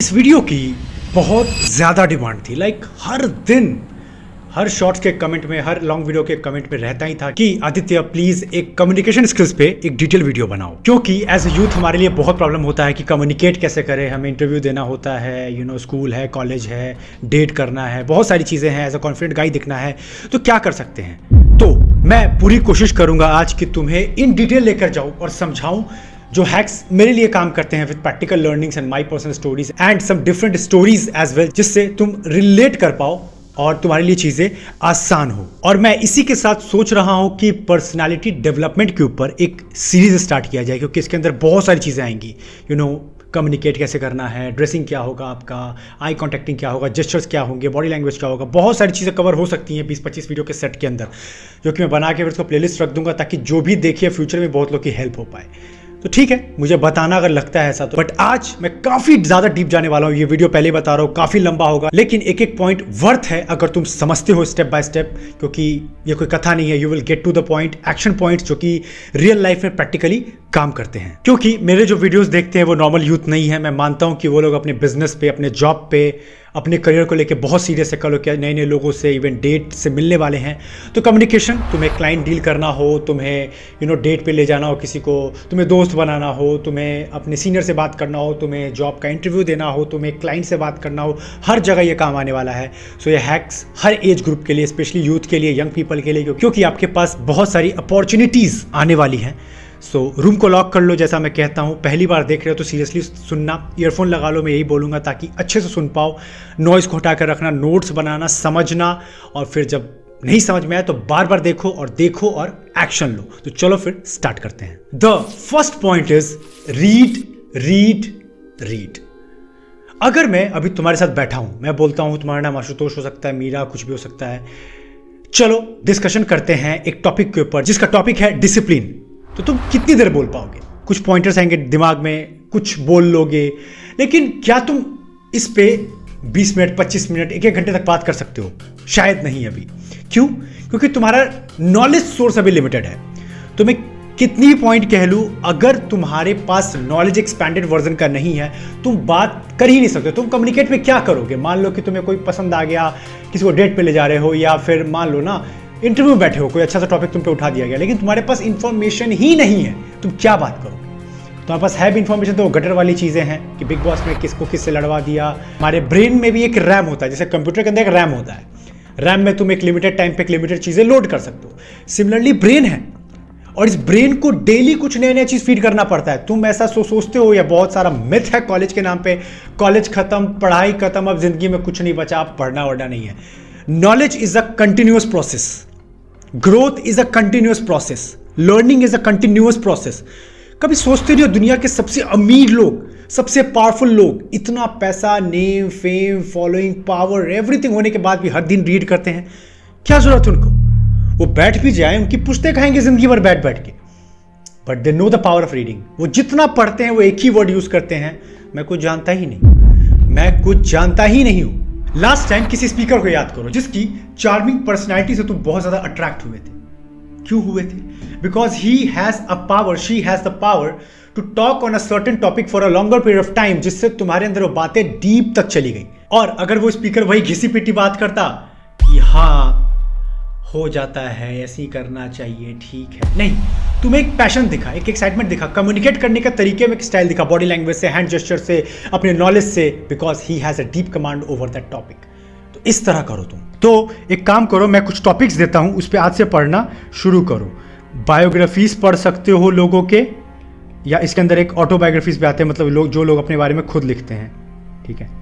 इस वीडियो की बहुत ज़्यादा डिमांड थी। हर दिन हर शॉर्ट्स के कमेंट में, हर लॉन्ग वीडियो के कमेंट में रहता ही था कि आदित्य प्लीज एक कम्युनिकेशन स्किल्स पे एक डिटेल वीडियो बनाओ, क्योंकि एज ए यूथ हमारे लिए बहुत प्रॉब्लम होता है कि कम्युनिकेट कैसे करें। हमें इंटरव्यू देना होता है, स्कूल है, कॉलेज है, डेट करना है, बहुत सारी चीज़ें हैं, एज अ कॉन्फिडेंट गाई दिखना है। तो क्या कर सकते हैं? तो मैं पूरी कोशिश करूंगा आज कि तुम्हें इन डिटेल लेकर जाऊं और समझाऊं जो हैक्स मेरे लिए काम करते हैं with practical learnings and my personal stories and some different stories as well, जिससे तुम रिलेट कर पाओ और तुम्हारे लिए चीजें आसान हो। और मैं इसी के साथ सोच रहा हूं कि पर्सनालिटी डेवलपमेंट के ऊपर एक सीरीज स्टार्ट किया जाए, क्योंकि इसके अंदर बहुत सारी चीजें आएंगी। कम्युनिकेट कैसे करना है, ड्रेसिंग क्या होगा आपका, आई कॉन्टैक्टिंग क्या होगा, जेस्चर्स क्या होंगे, बॉडी लैंग्वेज क्या होगा, बहुत सारी चीज़ें कवर हो सकती हैं 20-25 वीडियो के सेट के अंदर, जो कि मैं बना के फिर उसको प्लेलिस्ट रख दूंगा ताकि जो भी देखिए फ्यूचर में बहुत लोग की हेल्प हो पाए। तो ठीक है, मुझे बताना अगर लगता है ऐसा तो। बट आज मैं काफी ज्यादा डीप जाने वाला हूं। ये वीडियो पहले बता रहा हूं काफी लंबा होगा, लेकिन एक एक पॉइंट वर्थ है अगर तुम समझते हो स्टेप बाय स्टेप, क्योंकि ये कोई कथा नहीं है। You will get to the point, action points जो कि रियल लाइफ में प्रैक्टिकली काम करते हैं। क्योंकि मेरे जो वीडियोस देखते हैं वो नॉर्मल यूथ नहीं है। मैं मानता हूं कि वो लोग अपने बिजनेस पे, अपने जॉब पे, अपने करियर को लेके बहुत सीरियस है। कल क्या नए नए लोगों से, इवन डेट से मिलने वाले हैं। तो कम्युनिकेशन, तुम्हें क्लाइंट डील करना हो, तुम्हें डेट पे ले जाना हो किसी को, तुम्हें दोस्त बनाना हो, तुम्हें अपने सीनियर से बात करना हो, तुम्हें जॉब का इंटरव्यू देना हो, तुम्हें क्लाइंट से बात करना हो, हर जगह ये काम आने वाला है। सो ये हैक्स हर एज ग्रुप के लिए, स्पेशली यूथ के लिए, यंग पीपल के लिए, क्योंकि आपके पास बहुत सारी अपॉर्चुनिटीज़ आने वाली हैं। सो रूम को लॉक कर लो, जैसा मैं कहता हूँ। पहली बार देख रहे हो तो सीरियसली सुनना, ईयरफोन लगा लो, मैं यही बोलूँगा, ताकि अच्छे से सुन पाओ। नॉइज़ को हटा कर रखना, नोट्स बनाना, समझना, और फिर जब नहीं समझ में आए तो बार बार देखो और एक्शन लो। तो चलो फिर स्टार्ट करते हैं। The first point is read read read. अगर मैं अभी तुम्हारे साथ बैठा हूं, मैं बोलता हूं तुम्हारा नाम आशुतोष हो सकता है, मीरा, कुछ भी हो सकता है। चलो डिस्कशन करते हैं एक टॉपिक के ऊपर, जिसका टॉपिक है डिसिप्लिन। तो तुम कितनी देर बोल पाओगे? कुछ पॉइंटर्स आएंगे दिमाग में, कुछ बोल लोगे, लेकिन क्या तुम इस पे 20 मिनट, 25 मिनट, 1-1 घंटे तक बात कर सकते हो? शायद नहीं अभी। क्यों? क्योंकि तुम्हारा नॉलेज सोर्स अभी लिमिटेड है। तो मैं कितनी पॉइंट कह लूं, अगर तुम्हारे पास नॉलेज एक्सपैंडेड वर्जन का नहीं है, तुम बात कर ही नहीं सकते। तुम कम्युनिकेट में क्या करोगे? मान लो कि तुम्हें कोई पसंद आ गया, किसी को डेट पे ले जा रहे हो, या फिर मान लो ना इंटरव्यू में बैठे हो, कोई अच्छा सा टॉपिक तुम पे उठा दिया गया, लेकिन तुम्हारे पास इंफॉर्मेशन ही नहीं है, तुम क्या बात करोगे? तुम्हारे पास है भी इंफॉर्मेशन तो वो गटर वाली चीजें हैं कि बिग बॉस में किसको किससे लड़वा दिया। हमारे ब्रेन में भी एक रैम होता है, जैसे कंप्यूटर के अंदर एक रैम होता है। रैम में तुम एक लिमिटेड टाइम पे लिमिटेड चीजें लोड कर सकते हो। सिमिलरली ब्रेन है, और इस ब्रेन को डेली कुछ नया नया चीज फीड करना पड़ता है। तुम ऐसा सोचते हो, या बहुत सारा मिथ है कॉलेज के नाम पे, कॉलेज खत्म, पढ़ाई खत्म, अब जिंदगी में कुछ नहीं बचा, अब पढ़ना वढ़ना नहीं है। Knowledge is a continuous process, growth is a continuous process, learning is a continuous process. कभी सोचते नहीं हो दुनिया के सबसे अमीर लोग, सबसे पावरफुल लोग, इतना पैसा, name, fame, following, power, everything होने के बाद भी हर दिन रीड करते हैं? क्या जरूरत है उनको? वो बैठ भी जाए, उनकी पुश्ते खाएंगे जिंदगी भर बैठ बैठ के, but they know the power of reading. वो जितना पढ़ते हैं वो एक ही वर्ड यूज करते हैं, मैं कुछ जानता ही नहीं, मैं कुछ जानता ही नहीं हूं। लास्ट टाइम किसी स्पीकर को याद करो जिसकी चार्मिंग पर्सनैलिटी से तुम बहुत ज्यादा अट्रैक्ट हुए थे। क्यों हुए थे? Because he has a power, she has the power to talk on a certain topic for a longer period of time, जिससे तुम्हारे अंदर वो बातें डीप तक चली गई। और अगर वो स्पीकर वही घिसी पिटी बात करता कि हाँ हो जाता है, ऐसे ही करना चाहिए, ठीक है, नहीं, तुम्हें एक पैशन दिखा, एक एक्साइटमेंट दिखा, कम्युनिकेट करने का तरीके में एक स्टाइल दिखा, बॉडी लैंग्वेज से, हैंड जेस्चर से, अपने नॉलेज से, because he has a deep command over that topic. तो इस तरह करो तुम। तो एक काम करो, मैं कुछ टॉपिक्स देता हूं, उस पर आज से पढ़ना शुरू करो। बायोग्राफीज पढ़ सकते हो लोगों के, या इसके अंदर एक ऑटोबायोग्राफीज भी आते हैं, मतलब जो लोग अपने बारे में खुद लिखते हैं, ठीक है,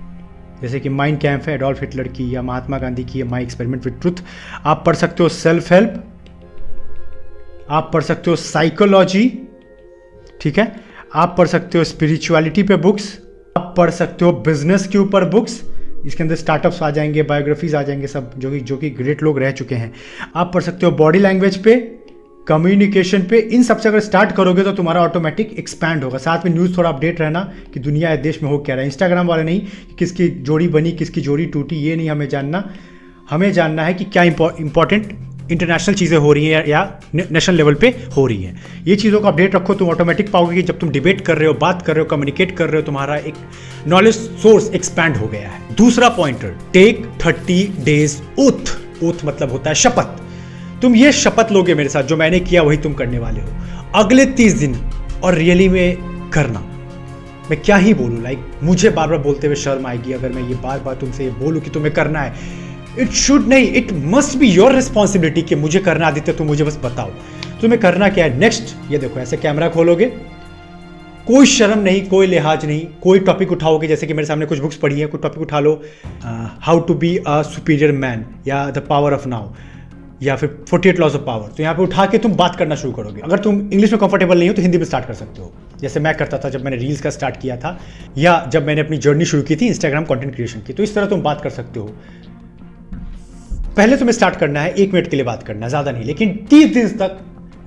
जैसे कि माइन कैम्प है एडोल्फ हिटलर की, या महात्मा गांधी की, या माई एक्सपेरिमेंट विद ट्रुथ। आप पढ़ सकते हो सेल्फ हेल्प, आप पढ़ सकते हो साइकोलॉजी, ठीक है, आप पढ़ सकते हो स्पिरिचुअलिटी पे बुक्स, आप पढ़ सकते हो बिजनेस के ऊपर बुक्स, इसके अंदर स्टार्टअप्स आ जाएंगे, बायोग्राफीज आ जाएंगे, सब जो कि ग्रेट लोग रह चुके हैं। आप पढ़ सकते हो बॉडी लैंग्वेज पे, कम्युनिकेशन पे। इन सबसे अगर स्टार्ट करोगे तो तुम्हारा ऑटोमेटिक एक्सपैंड होगा। साथ में न्यूज़ थोड़ा अपडेट रहना कि दुनिया या देश में हो क्या रहा है। इंस्टाग्राम वाले नहीं कि किसकी जोड़ी बनी, किसकी जोड़ी टूटी, ये नहीं हमें जानना। हमें जानना है कि क्या इंपॉर्टेंट इंटरनेशनल चीज़ें हो रही हैं या नेशनल लेवल पे हो रही हैं। ये चीज़ों का अपडेट रखो, तुम ऑटोमेटिक पाओगे कि जब तुम डिबेट कर रहे हो, बात कर रहे हो, कम्युनिकेट कर रहे हो, तुम्हारा एक नॉलेज सोर्स एक्सपैंड हो गया है। दूसरा pointer, take 30 days oath. Oath मतलब होता है शपथ। तुम ये शपथ लोगे मेरे साथ, जो मैंने किया वही तुम करने वाले हो अगले 30 दिन, और रियली में करना। मैं क्या ही बोलूँ, लाइक मुझे बार बार बोलते हुए शर्म आएगी अगर मैं ये बार बार तुमसे ये बोलूँ कि तुम्हें करना है। इट शुड नहीं, it must be your responsibility कि मुझे करना। आदित्य तुम मुझे बस बताओ तुम्हें करना क्या है। नेक्स्ट ये देखो, ऐसे कैमरा खोलोगे, कोई शर्म नहीं, कोई लिहाज नहीं, कोई टॉपिक उठाओगे। जैसे कि मेरे सामने कुछ बुक्स पढ़ी है, कोई टॉपिक उठा लो, how to be a superior man या द पावर ऑफ नाउ या फिर 48 लॉज ऑफ पावर। तो यहाँ पे उठा के तुम बात करना शुरू करोगे। अगर तुम इंग्लिश में कंफर्टेबल नहीं हो तो हिंदी में स्टार्ट कर सकते हो, जैसे मैं करता था जब मैंने रील्स का स्टार्ट किया था, या जब मैंने अपनी जर्नी शुरू की थी इंस्टाग्राम कंटेंट क्रिएशन की। तो इस तरह तुम बात कर सकते हो। पहले तुम्हें स्टार्ट करना है 1 मिनट के लिए बात करना है, ज़्यादा नहीं, लेकिन 30 दिन तक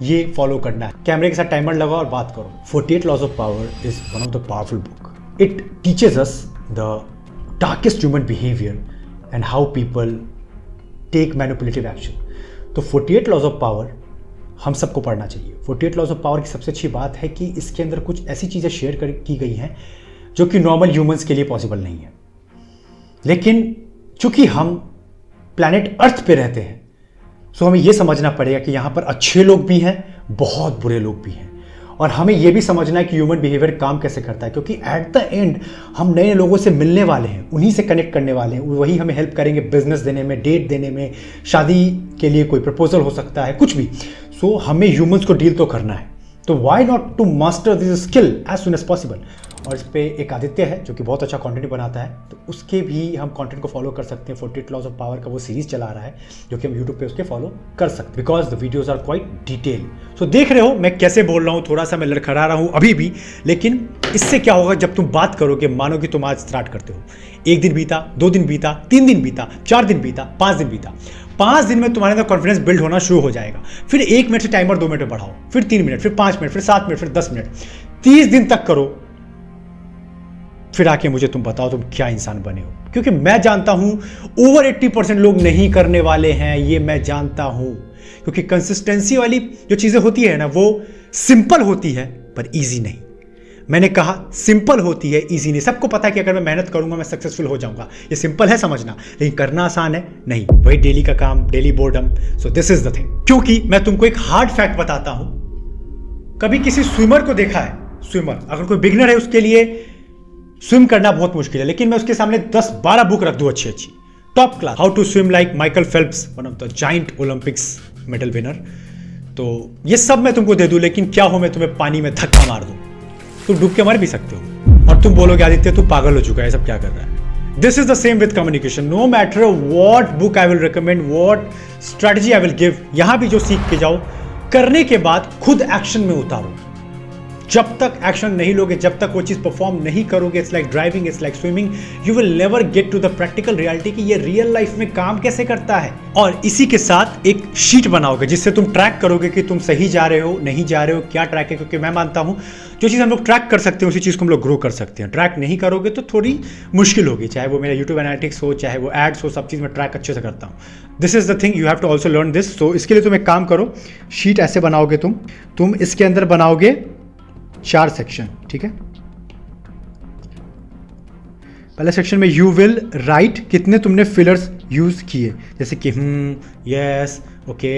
ये फॉलो करना है। कैमरे के साथ टाइमर लगाओ और बात करो। 48 laws of power is one of the powerful book. It teaches us the darkest human behaviour and how people take manipulative action. तो 48 लॉज ऑफ पावर हम सबको पढ़ना चाहिए। 48 लॉज ऑफ पावर की सबसे अच्छी बात है कि इसके अंदर कुछ ऐसी चीज़ें शेयर की गई हैं जो कि नॉर्मल ह्यूमंस के लिए पॉसिबल नहीं है, लेकिन चूंकि हम प्लैनेट अर्थ पे रहते हैं, सो हमें यह समझना पड़ेगा कि यहाँ पर अच्छे लोग भी हैं, बहुत बुरे लोग भी हैं, और हमें यह भी समझना है कि ह्यूमन बिहेवियर काम कैसे करता है, क्योंकि एट द एंड हम नए लोगों से मिलने वाले हैं, उन्हीं से कनेक्ट करने वाले हैं। वही हमें हेल्प करेंगे बिजनेस देने में, डेट देने में, शादी के लिए कोई प्रपोजल हो सकता है, कुछ भी। सो हमें ह्यूमंस को डील तो करना है, तो why not to master this skill as soon as possible. और इस पे एक आदित्य है जो कि बहुत अच्छा कंटेंट बनाता है, तो उसके भी हम कंटेंट को फॉलो कर सकते हैं। 48 लॉज ऑफ पावर का वो सीरीज चला रहा है जो कि हम यूट्यूब पे उसके फॉलो कर सकते हैं, because the videos are quite detail. So देख रहे हो मैं कैसे बोल रहा हूँ, थोड़ा सा मैं लड़खड़ा रहा हूँ अभी भी, लेकिन इससे क्या होगा जब तुम बात करोगे, मानो कि तुम आज स्टार्ट करते हो, 1 दिन बीता, 2 दिन बीता, 3 दिन बीता, 4 दिन बीता, 5 दिन बीता, 5 दिन में तुम्हारे अंदर कॉन्फिडेंस बिल्ड होना शुरू हो जाएगा। फिर 1 मिनट से टाइमर 2 मिनट में बढ़ाओ, फिर 3 मिनट, फिर 5 मिनट, फिर 7 मिनट, फिर 10 मिनट, 30 दिन तक करो। फिर आके मुझे तुम बताओ तुम क्या इंसान बने हो, क्योंकि मैं जानता हूं ओवर 80% लोग नहीं करने वाले हैं, ये मैं जानता हूं। क्योंकि कंसिस्टेंसी वाली जो चीजें होती है ना, वो सिंपल होती है पर इजी नहीं। मैंने कहा सिंपल होती है, इजी नहीं। सबको पता है कि अगर मैं मेहनत करूंगा मैं सक्सेसफुल हो जाऊंगा, ये सिंपल है समझना, लेकिन करना आसान है नहीं। वही डेली का काम, daily boredom. So this is the thing. क्योंकि मैं तुमको एक हार्ड फैक्ट बताता हूं, कभी किसी स्विमर को देखा है? स्विमर अगर कोई बिगनर है उसके लिए स्विम करना बहुत मुश्किल है, लेकिन मैं उसके सामने 10-12 बुक रख दूं अच्छी अच्छी, top class, how to swim like Michael Phelps, one of the giant Olympics medal winner. तो ये सब मैं तुमको दे दूं, लेकिन क्या हो मैं तुम्हें पानी में धक्का मार दूं, तुम डूब के मर भी सकते हो और तुम बोलोगे आदित्य तू पागल हो चुका है, सब क्या कर रहा है। This is the same with communication. No matter what book I will recommend, what strategy I will give, यहां भी जो सीख के जाओ, करने के बाद खुद एक्शन में उतारो। जब तक एक्शन नहीं लोगे, जब तक वो चीज परफॉर्म नहीं करोगे, it's like driving, it's like swimming, you will never get to the practical reality कि ये रियल लाइफ में काम कैसे करता है। और इसी के साथ एक शीट बनाओगे जिससे तुम ट्रैक करोगे कि तुम सही जा रहे हो, नहीं जा रहे हो, क्या ट्रैक है। क्योंकि मैं मानता हूं जो चीज हम लोग ट्रैक कर सकते हैं उसी चीज को हम लोग ग्रो कर सकते हैं। ट्रैक नहीं करोगे तो थोड़ी मुश्किल होगी, चाहे वो मेरा यूट्यूब एनालिटिक्स हो, चाहे वो एड्स हो, सब चीज मैं ट्रैक अच्छे से करता हूं। This is the thing, you have to also learn this. So इसके लिए तुम एक काम करो, शीट ऐसे बनाओगे तुम इसके अंदर बनाओगे 4 सेक्शन, ठीक है। पहले सेक्शन में यू विल राइट कितने तुमने फिलर्स यूज किए, जैसे कि यस, ओके,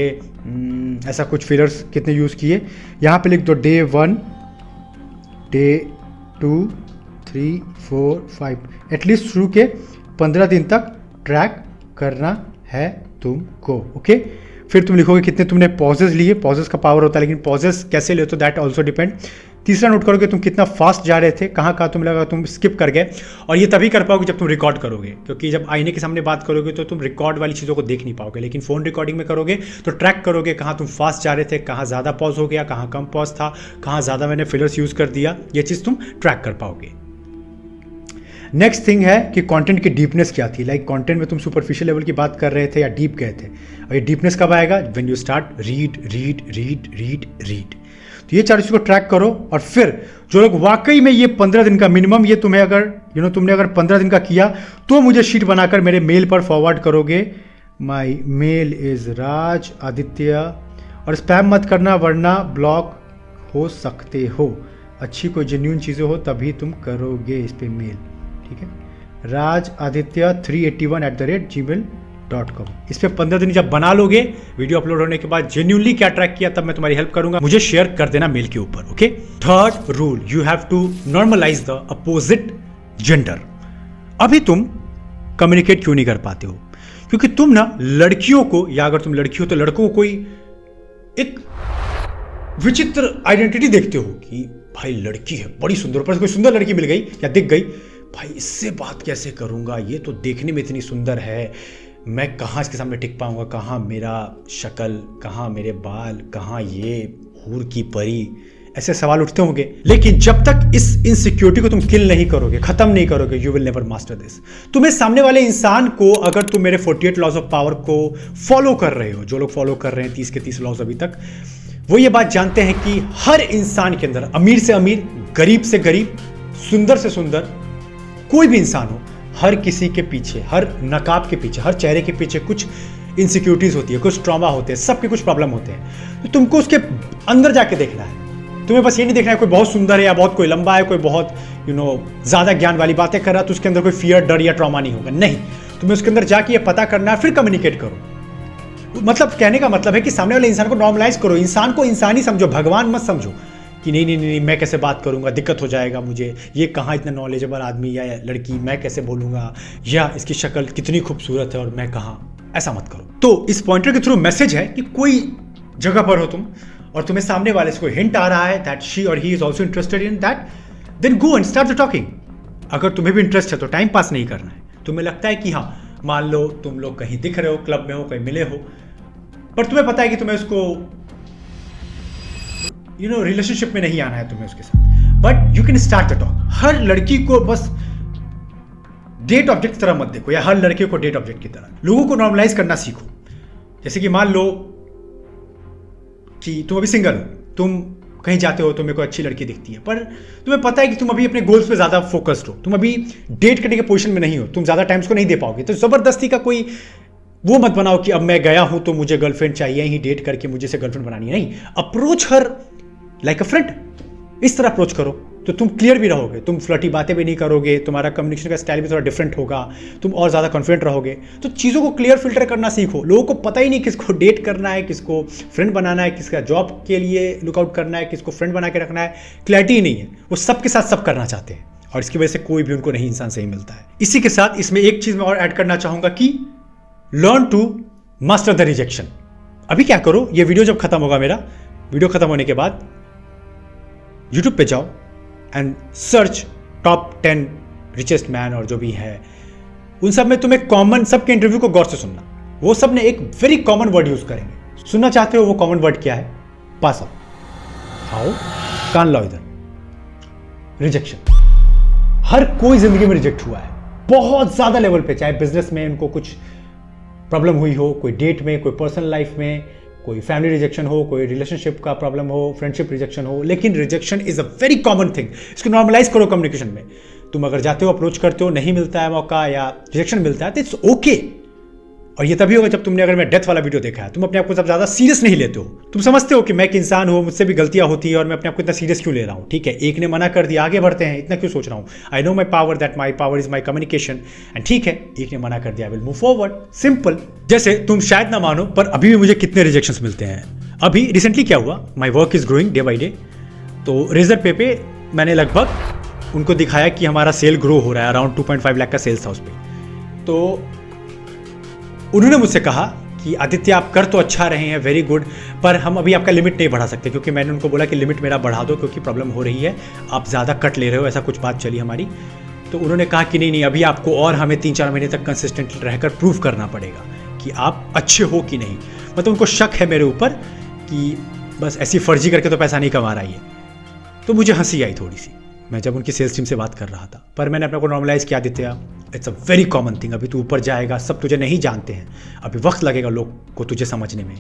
ऐसा कुछ फिलर्स कितने यूज किए। यहां पे लिख दो डे 1, डे 2, 3, 4, 5, एटलीस्ट शुरू के 15 दिन तक ट्रैक करना है तुमको, ओके। फिर तुम लिखोगे कितने तुमने पॉजेस लिए, पॉजेस का पावर होता है, लेकिन पॉजेस कैसे ले तो दैट ऑल्सो डिपेंड। तीसरा नोट करोगे तुम कितना फास्ट जा रहे थे, कहाँ कहाँ तुम लगा तुम स्किप कर गए। और ये तभी कर पाओगे जब तुम रिकॉर्ड करोगे, क्योंकि जब आईने के सामने बात करोगे तो तुम रिकॉर्ड वाली चीज़ों को देख नहीं पाओगे, लेकिन फ़ोन रिकॉर्डिंग में करोगे तो ट्रैक करोगे कहाँ तुम फास्ट जा रहे थे, कहाँ ज़्यादा पॉज हो गया, कहाँ कम पॉज था, कहाँ ज़्यादा मैंने फिलर्स यूज़ कर दिया, ये चीज़ तुम ट्रैक कर पाओगे। नेक्स्ट थिंग है कि कंटेंट की डीपनेस क्या थी। लाइक कंटेंट में तुम सुपरफिशियल लेवल की बात कर रहे थे या डीप गए थे, और ये डीपनेस कब आएगा? When you start read read read read read. तो ये 4 चीज़ को ट्रैक करो, और फिर जो लोग वाकई में ये 15 दिन का मिनिमम, ये तुम्हें अगर तुमने अगर 15 दिन का किया तो मुझे शीट बनाकर मेरे मेल पर फॉरवर्ड करोगे। माई मेल इज राज आदित्य, और स्पैम मत करना वरना ब्लॉक हो सकते हो, अच्छी कोई जेन्यून चीज़ें हो तभी तुम करोगे इस पे मेल, ठीक है। राज आदित्य 381@gmail.com। इस पे 15 दिन जब बना लोगे, वीडियो अपलोड होने के बाद जेन्यूनली क्या ट्रैक किया तब मैं तुम्हारी हेल्प करूंगा, मुझे शेयर कर देना मेल के ऊपर, okay. Third rule, you have to normalise the opposite gender. अभी तुम कम्युनिकेट क्यों नहीं कर पाते हो? क्योंकि तुम ना लड़कियों को, या अगर तुम लड़की हो तो लड़कों को कोई एक विचित्र आइडेंटिटी देखते हो कि भाई लड़की है बड़ी सुंदर, पर कोई सुंदर लड़की मिल गई या दिख गई, भाई इससे बात कैसे करूंगा, ये तो देखने में इतनी सुंदर है, मैं कहाँ इसके सामने टिक पाऊंगा, कहाँ मेरा शक्ल, कहाँ मेरे बाल, कहाँ ये हूर की परी, ऐसे सवाल उठते होंगे। लेकिन जब तक इस इनसिक्योरिटी को तुम किल नहीं करोगे, खत्म नहीं करोगे, you will never master this. तुम्हें सामने वाले इंसान को, अगर तुम मेरे 48 लॉज ऑफ पावर को फॉलो कर रहे हो, जो लोग फॉलो कर रहे हैं 30 के 30 लॉज अभी तक, वो ये बात जानते हैं कि हर इंसान के अंदर, अमीर से अमीर, गरीब से गरीब, सुंदर से सुंदर, कोई भी इंसान हो, हर किसी के पीछे, हर नकाब के पीछे, हर चेहरे के पीछे कुछ इनसिक्योरिटीज होती है, कुछ ट्रॉमा होते हैं, सबके कुछ प्रॉब्लम होते हैं। तो तुमको उसके अंदर जाके देखना है। तुम्हें बस ये नहीं देखना है कोई बहुत सुंदर है या बहुत कोई लंबा है, कोई बहुत ज्यादा ज्ञान वाली बातें कर रहा है तो उसके अंदर कोई फियर, डर या ट्रॉमा नहीं होगा। नहीं, तुम्हें उसके अंदर जाके ये पता करना है, फिर कम्युनिकेट करो। मतलब कहने का मतलब है कि सामने वाले इंसान को नॉर्मलाइज करो, इंसान को इंसान ही समझो, भगवान मत समझो कि नहीं नहीं नहीं मैं कैसे बात करूंगा, दिक्कत हो जाएगा मुझे, ये कहाँ इतना नॉलेजेबल आदमी या लड़की, मैं कैसे बोलूंगा, या इसकी शक्ल कितनी खूबसूरत है और मैं कहाँ, ऐसा मत करो। तो इस पॉइंटर के थ्रू मैसेज है कि कोई जगह पर हो तुम और तुम्हें सामने वाले से कोई हिंट आ रहा है दैट शी और he is also interested in that, then go and start the talking. अगर तुम्हें भी इंटरेस्ट है तो टाइम पास नहीं करना है। तुम्हें लगता है कि हाँ, मान लो तुम लोग कहीं दिख रहे हो, क्लब में हो, कहीं मिले हो, पर तुम्हें पता है कि तुम्हें उसको रिलेशनशिप में नहीं आना है तुम्हें उसके साथ, but you can start the talk. हर लड़की को बस डेट ऑब्जेक्ट की तरह मत देखो, या हर लड़के को डेट ऑब्जेक्ट की तरह। लोगों को नॉर्मलाइज करना सीखो। जैसे कि मान लो कि तुम अभी सिंगल हो, तुम कहीं जाते हो, तुम्हें कोई अच्छी लड़की दिखती है, पर तुम्हें पता है कि तुम अभी अपने गोल्स पे ज्यादा फोकस्ड हो, तुम अभी डेट करने के पोजीशन में नहीं हो, तुम ज्यादा टाइम्स को नहीं दे पाओगे, तो जबरदस्ती का कोई वो मत बनाओ कि अब मैं गया हूं तो मुझे गर्लफ्रेंड चाहिए ही, डेट करके मुझे से गर्लफ्रेंड बनानी है। नहीं, अप्रोच हर लाइक अ फ्रेंड, इस तरह अप्रोच करो तो तुम क्लियर भी रहोगे, तुम फ्लर्टी बातें भी नहीं करोगे, तुम्हारा कम्युनिकेशन का स्टाइल भी थोड़ा डिफरेंट होगा, तुम और ज़्यादा कॉन्फिडेंट रहोगे। तो चीज़ों को क्लियर फिल्टर करना सीखो। लोगों को पता ही नहीं किसको डेट करना है, किसको फ्रेंड बनाना है, किसका जॉब के लिए लुकआउट करना है, किसको फ्रेंड बना के रखना है, क्लैरिटी ही नहीं है। वो सबके साथ सब करना चाहते हैं और इसकी वजह से कोई भी उनको नहीं इंसान सही मिलता है। इसी के साथ इसमें एक चीज़ मैं और ऐड करना चाहूँगा कि learn to master the rejection. अभी क्या करो, ये वीडियो जब खत्म होगा, मेरा वीडियो खत्म होने के बाद यूट्यूब पे जाओ and search top 10 richest man और जो भी है, उन सब में तुम्हें कॉमन, सबके इंटरव्यू को गौर से सुनना। वो सब ने एक वेरी कॉमन वर्ड यूज करेंगे। सुनना चाहते हो वो कॉमन वर्ड क्या है? पास अप। आओ कान लाओ इधर। रिजेक्शन। हर कोई जिंदगी में रिजेक्ट हुआ है, बहुत ज्यादा लेवल पे, चाहे बिजनेस में उनको कुछ प्रॉब्लम हुई हो, कोई डेट में, कोई पर्सनल लाइफ में, कोई फैमिली रिजेक्शन हो, कोई रिलेशनशिप का प्रॉब्लम हो, फ्रेंडशिप रिजेक्शन हो। लेकिन rejection is a very common thing. इसको नॉर्मलाइज करो कम्युनिकेशन में। तुम अगर जाते हो, अप्रोच करते हो, नहीं मिलता है मौका या रिजेक्शन मिलता है तो इट्स ओके। और ये तभी होगा जब तुमने अगर मैं डेथ वाला वीडियो देखा है, तुम अपने आप को सब ज्यादा सीरियस नहीं लेते हो। तुम समझते हो कि मैं एक इंसान हूं, मुझसे भी गलतियां होती है और मैं अपने आप को इतना सीरियस क्यों ले रहा हूं। ठीक है, एक ने मना कर दिया, आगे बढ़ते हैं, इतना क्यों सोच रहा हूं। I know my power, that my power is my communication. And ठीक है, एक ने मना कर दिया, I will move forward, simple. जैसे तुम शायद ना मानो, पर अभी भी मुझे कितने रिजेक्शंस मिलते हैं। अभी रिसेंटली क्या हुआ, my work is growing day by day, तो रेजर पे मैंने लगभग उनको दिखाया कि हमारा सेल ग्रो हो रहा है, अराउंड 2.5 लाख का सेल्स था उस पर। तो उन्होंने मुझसे कहा कि आदित्य आप कर तो अच्छा रहे हैं, वेरी गुड, पर हम अभी आपका लिमिट नहीं बढ़ा सकते, क्योंकि मैंने उनको बोला कि लिमिट मेरा बढ़ा दो क्योंकि प्रॉब्लम हो रही है, आप ज़्यादा कट ले रहे हो, ऐसा कुछ बात चली हमारी। तो उन्होंने कहा कि नहीं नहीं, अभी आपको और हमें 3-4 महीने तक कंसिस्टेंट रहकर प्रूव करना पड़ेगा कि आप अच्छे हो कि नहीं। मतलब उनको शक है मेरे ऊपर कि बस ऐसी फर्जी करके तो पैसा नहीं कमा रहा है। तो मुझे हंसी आई थोड़ी सी, मैं जब उनकी सेल्स टीम से बात कर रहा था, पर मैंने अपने को नॉर्मलाइज किया, Aditya it's a very common thing, अभी तू ऊपर जाएगा, सब तुझे नहीं जानते हैं, अभी वक्त लगेगा लोग को तुझे समझने में,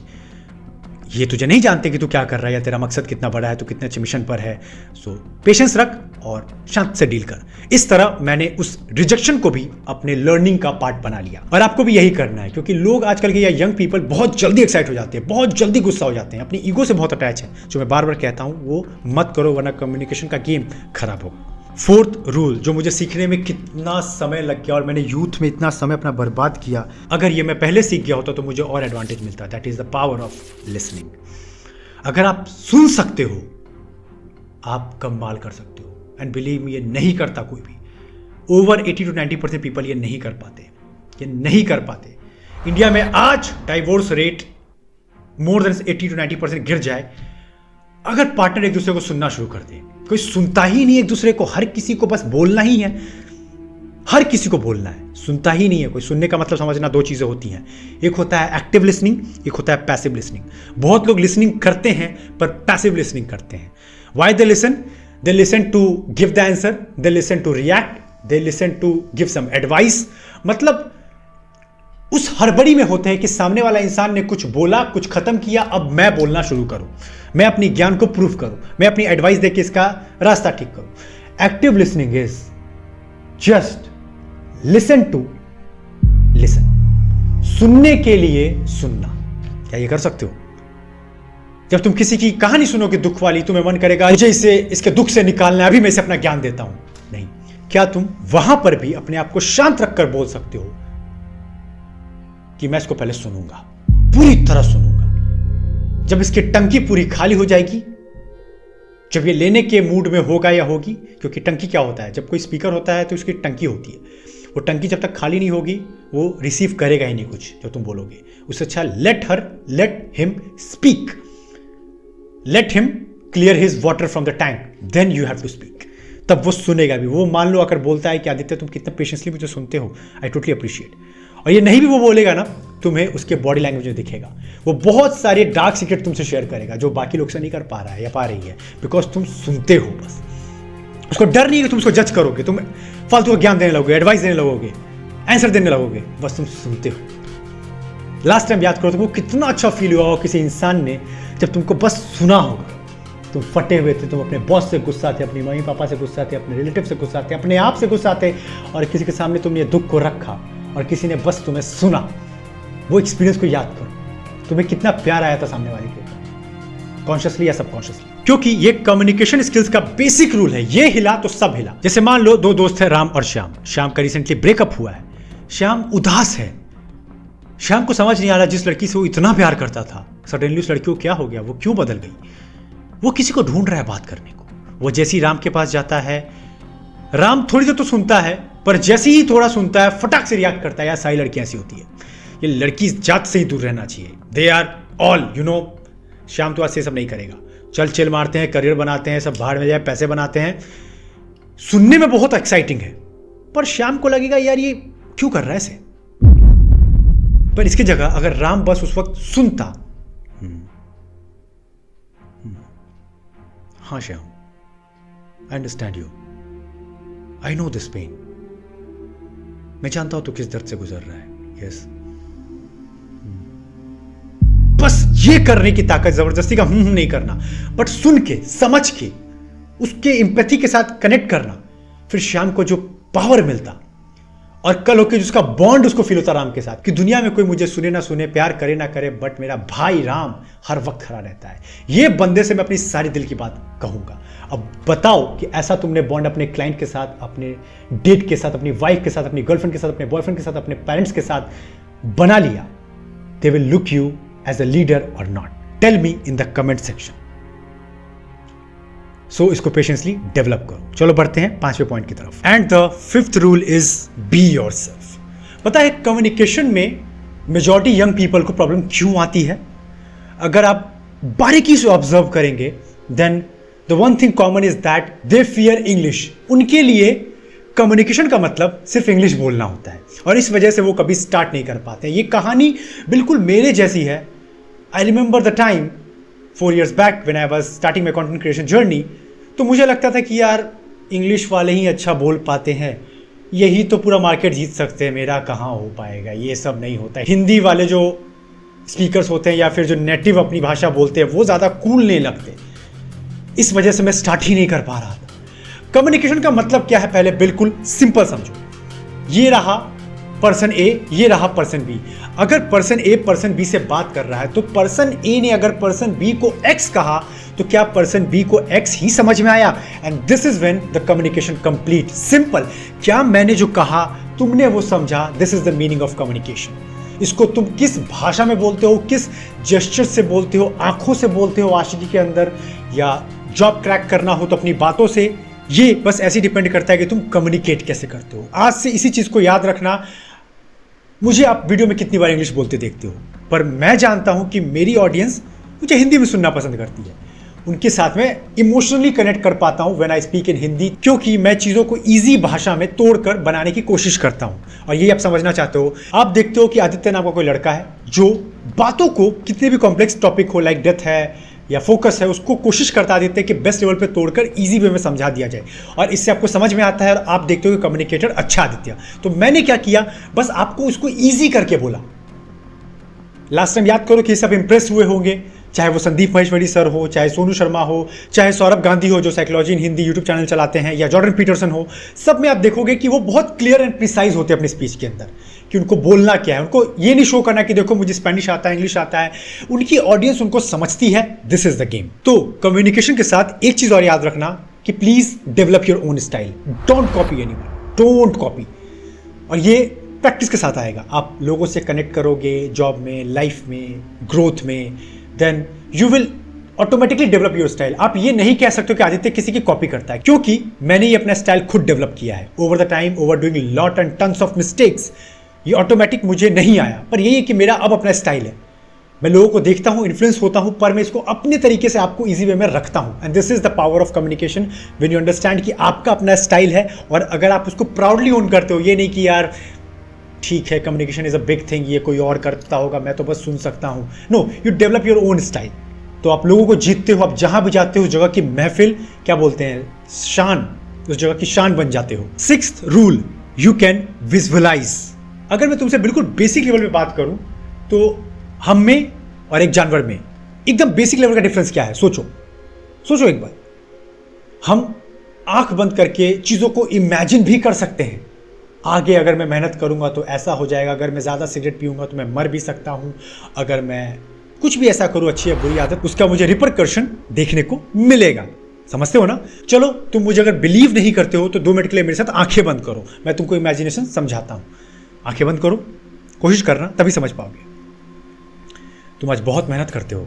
ये तुझे नहीं जानते कि तू क्या कर रहा है या तेरा मकसद कितना बड़ा है, तू कितने अच्छे मिशन पर है। सो पेशेंस रख, और शांत से डील कर। इस तरह मैंने उस रिजेक्शन को भी अपने लर्निंग का पार्ट बना लिया। और आपको भी यही करना है, क्योंकि लोग आजकल के या यंग पीपल बहुत जल्दी एक्साइट हो जाते हैं, बहुत जल्दी गुस्सा हो जाते हैं, अपनी ईगो से बहुत अटैच है। जो मैं बार बार कहता हूं वो मत करो, वरना कम्युनिकेशन का गेम खराब होगा। फोर्थ रूल जो मुझे सीखने में कितना समय लग गया और मैंने यूथ में इतना समय अपना बर्बाद किया, अगर ये मैं पहले सीख गया होता तो मुझे और एडवांटेज मिलता। That is the power of listening. अगर आप सुन सकते हो आप कमाल कर सकते हो। एंड बिलीव मी, ये नहीं करता कोई भी। ओवर 80 to 90% पीपल ये नहीं कर पाते, ये नहीं कर पाते। इंडिया में आज divorce rate more than 80 to 90% गिर जाए अगर पार्टनर एक दूसरे को सुनना शुरू कर दे। कोई सुनता ही नहीं एक दूसरे को, हर किसी को बस बोलना ही है, हर किसी को बोलना है, सुनता ही नहीं है कोई। सुनने का मतलब समझना, दो चीजें होती हैं, एक होता है एक्टिव लिसनिंग, एक होता है पैसिव लिसनिंग। बहुत लोग लिसनिंग करते हैं पर पैसिव लिसनिंग करते हैं। Why they listen? They listen to give the answer, they listen to react, they listen to give some advice. मतलब उस हड़बड़ी में होते हैं कि सामने वाला इंसान ने कुछ बोला, कुछ खत्म किया, अब मैं बोलना शुरू करूं, मैं अपनी ज्ञान को प्रूफ करूं, मैं अपनी एडवाइस देके इसका रास्ता ठीक करूं। Active listening is just listen to listen, सुनने के लिए सुनना। क्या ये कर सकते हो? जब तुम किसी की कहानी सुनोगे दुख वाली, तुम्हें मन करेगा मुझे इसे इसके दुख से निकालना है, अभी मैं इसे अपना ज्ञान देता हूं। नहीं, क्या तुम वहां पर भी अपने आप को शांत रखकर बोल सकते हो कि मैं इसको पहले सुनूंगा, पूरी तरह सुनूंगा। जब इसकी टंकी पूरी खाली हो जाएगी, जब ये लेने के मूड में होगा या होगी, क्योंकि टंकी क्या होता है, जब कोई स्पीकर होता है तो उसकी टंकी होती है, वो टंकी जब तक खाली नहीं होगी वो रिसीव करेगा ही नहीं कुछ जो तुम बोलोगे। उससे अच्छा let him speak, let him clear his water from the tank, then you have to speak. तब वो सुनेगा भी। वो मान लो अगर बोलता है कि आदित्य तुम कितना पेशेंसली मुझे सुनते हो, आई टोटली अप्रिशिएट, और ये नहीं भी वो बोलेगा ना, तुम्हें उसके बॉडी लैंग्वेज में दिखेगा। वो बहुत सारे डार्क सीक्रेट तुमसे शेयर करेगा जो बाकी लोग से नहीं कर पा रहा है या पा रही है, बिकॉज तुम सुनते हो। बस उसको डर नहीं है कि तुम उसको जज करोगे, तुम फालतू का ज्ञान देने लगोगे, एडवाइस देने लगोगे, आंसर देने लगोगे, बस तुम सुनते हो। लास्ट टाइम याद करो तुमको कितना अच्छा फील हुआ हो किसी इंसान ने जब तुमको बस सुना होगा। तुम फटे हुए थे, तुम अपने बॉस से गुस्सा थे, अपनी मम्मी पापा से गुस्सा थे, अपने रिलेटिव से गुस्सा थे, अपने आप से गुस्सा थे, और किसी के सामने तुमने दुख को रखा और किसी ने बस तुम्हें सुना। वो एक्सपीरियंस को याद करो, तुम्हें कितना प्यार आया था सामने वाले के ऊपर, कॉन्शियसली या सबकॉन्शियसली। क्योंकि ये कम्युनिकेशन स्किल्स का बेसिक रूल है, ये हिला तो सब हिला। जैसे मान लो दो दोस्त हैं, राम और श्याम। श्याम का रिसेंटली ब्रेकअप हुआ है, श्याम उदास है। श्याम को समझ नहीं आ रहा, जिस लड़की से वो इतना प्यार करता था, सडनली उस लड़की को क्या हो गया, वो क्यों बदल गई। वो किसी को ढूंढ रहा है बात करने को। वो जैसे ही राम के पास जाता है, राम थोड़ी देर तो सुनता है, पर जैसे ही थोड़ा सुनता है फटाक से रिएक्ट करता है। यार सारी लड़कियां ऐसी होती है, ये लड़की जात से ही दूर रहना चाहिए। They are all you know. Shyam तो आज से सब नहीं करेगा, चल चिल मारते हैं, करियर बनाते हैं, सब बाहर में जाए, पैसे बनाते हैं। सुनने में बहुत एक्साइटिंग है, पर श्याम को लगेगा यार ये क्यों कर रहा है ऐसे। पर इसकी जगह अगर राम बस उस वक्त सुनता, हाँ Shyam, I understand you, I know this pain, मैं जानता हूं तू किस दर्द से गुजर रहा है। यस, बस ये करने की ताकत, जबरदस्ती का नहीं करना, बट सुन के, समझ के, उसके एम्पैथी के साथ कनेक्ट करना, फिर श्याम को जो पावर मिलता, और कल होके जिसका बॉन्ड उसको फील होता राम के साथ, कि दुनिया में कोई मुझे सुने ना सुने, प्यार करे ना करे, बट मेरा भाई राम हर वक्त खड़ा रहता है। ये बंदे से मैं अपनी सारी दिल की बात कहूंगा। अब बताओ कि ऐसा तुमने बॉन्ड अपने क्लाइंट के साथ, अपने डेट के साथ, अपनी वाइफ के साथ, अपनी गर्लफ्रेंड के साथ, अपने बॉयफ्रेंड के साथ, अपने पेरेंट्स के साथ बना लिया, they will look you as a leader और not. Tell me in the comment section. So इसको पेशेंसली डेवलप करो। चलो बढ़ते हैं 5वें पॉइंट की तरफ। And the 5th rule is be yourself. पता है कम्युनिकेशन में मेजॉरिटी यंग पीपल को प्रॉब्लम क्यों आती है? अगर आप बारीकी से ऑब्जर्व करेंगे, then the one thing common is that they fear English. उनके लिए कम्युनिकेशन का मतलब सिर्फ इंग्लिश बोलना होता है, और इस वजह से वो कभी स्टार्ट नहीं कर पाते। ये कहानी बिल्कुल मेरे जैसी है। I remember the time 4 years back when I was starting my content creation journey, तो मुझे लगता था कि यार इंग्लिश वाले ही अच्छा बोल पाते हैं, यही तो पूरा मार्केट जीत सकते हैं, मेरा कहाँ हो पाएगा, ये सब नहीं होता है। हिंदी वाले जो स्पीकर्स होते हैं या फिर जो नेटिव अपनी भाषा बोलते हैं वो ज़्यादा कूल नहीं लगते। इस वजह से मैं स्टार्ट ही नहीं कर पा रहा था। कम्युनिकेशन का मतलब क्या है पहले बिल्कुल सिंपल समझो। ये रहा पर्सन ए, ये रहा पर्सन बी। अगर पर्सन ए पर्सन बी से बात कर रहा है तो पर्सन ए ने अगर पर्सन बी को एक्स कहा तो क्या पर्सन बी को एक्स ही समझ में आया? And this is when the communication complete. Simple, क्या मैंने जो कहा तुमने वो समझा? This is the meaning of communication. इसको तुम किस भाषा में बोलते हो, किस जेस्चर से बोलते हो, आंखों से बोलते हो आशिकी के अंदर, या जॉब क्रैक करना हो तो अपनी बातों से, ये बस ऐसे डिपेंड करता है कि तुम कम्युनिकेट कैसे करते हो। आज से इसी चीज को याद रखना। मुझे आप वीडियो में कितनी बार इंग्लिश बोलते देखते हो, पर मैं जानता हूं कि मेरी ऑडियंस मुझे हिंदी में सुनना पसंद करती है। उनके साथ में इमोशनली कनेक्ट कर पाता हूं when I speak in Hindi, क्योंकि मैं चीज़ों को इजी भाषा में तोड़कर बनाने की कोशिश करता हूं। और ये आप समझना चाहते हो। आप देखते हो कि आदित्य नाम का कोई लड़का है जो बातों को, कितने भी कॉम्प्लेक्स टॉपिक हो, लाइक डेथ है या फोकस है, उसको कोशिश करता आदित्य कि बेस्ट लेवल पे तोड़कर इजी वे में समझा दिया जाए, और इससे आपको समझ में आता है और आप देखते हो कि कम्युनिकेटर अच्छा आदित्य। तो मैंने क्या किया, बस आपको उसको इजी करके बोला। लास्ट टाइम याद करो कि सब इंप्रेस हुए होंगे, चाहे वो संदीप महेश्वरी सर हो, चाहे सोनू शर्मा हो, चाहे सौरभ गांधी हो जो psychology in Hindi YouTube channel चलाते हैं, या जॉर्डन पीटरसन हो। सब में आप देखोगे कि वो बहुत क्लियर एंड प्रिसाइज होते हैं अपनी स्पीच के अंदर कि उनको बोलना क्या है। उनको ये नहीं शो करना कि देखो मुझे स्पेनिश आता है, इंग्लिश आता है। उनकी ऑडियंस उनको समझती है। This is the game. तो कम्युनिकेशन के साथ एक चीज और याद रखना कि please develop your own style. Don't copy anyone, don't copy. और ये प्रैक्टिस के साथ आएगा। आप लोगों से कनेक्ट करोगे जॉब में, लाइफ में, ग्रोथ में, then you will automatically develop your style. आप ये नहीं कह सकते कि आदित्य किसी की कॉपी करता है, क्योंकि मैंने ये अपना स्टाइल खुद डेवलप किया है over the time, over doing lot and tons of mistakes. ये ऑटोमेटिक मुझे नहीं आया, पर यही है कि मेरा अब अपना स्टाइल है। मैं लोगों को देखता हूं, इन्फ्लुएंस होता हूं, पर मैं इसको अपने तरीके से आपको इजी वे में रखता हूं। And this is the power of communication, when you understand कि आपका अपना स्टाइल है, और अगर आप उसको प्राउडली ओन करते हो। ये नहीं कि यार ठीक है communication is a big thing, ये कोई और करता होगा, मैं तो बस सुन सकता हूं। No, you develop your own style. तो आप लोगों को जीतते हो। आप जहां भी जाते हो उस जगह की महफिल, क्या बोलते हैं, शान, उस जगह की शान बन जाते हो। Sixth rule, you can visualise. अगर मैं तुमसे बिल्कुल बेसिक लेवल पे बात करूं तो हम में और एक जानवर में एकदम बेसिक लेवल का डिफरेंस क्या है? सोचो एक बार। हम आंख बंद करके चीजों को इमेजिन भी कर सकते हैं। आगे अगर मैं मेहनत करूंगा तो ऐसा हो जाएगा, अगर मैं ज़्यादा सिगरेट पीऊंगा तो मैं मर भी सकता हूं, अगर मैं कुछ भी ऐसा करूं अच्छी या बुरी आदत, उसका मुझे रिपरकर्शन देखने को मिलेगा। समझते हो ना? चलो, तुम मुझे अगर बिलीव नहीं करते हो तो 2 मिनट के लिए मेरे साथ आंखें बंद करो, मैं तुमको इमेजिनेशन समझाता हूं। आंखें बंद करो, कोशिश करना, तभी समझ पाओगे। तुम आज बहुत मेहनत करते हो,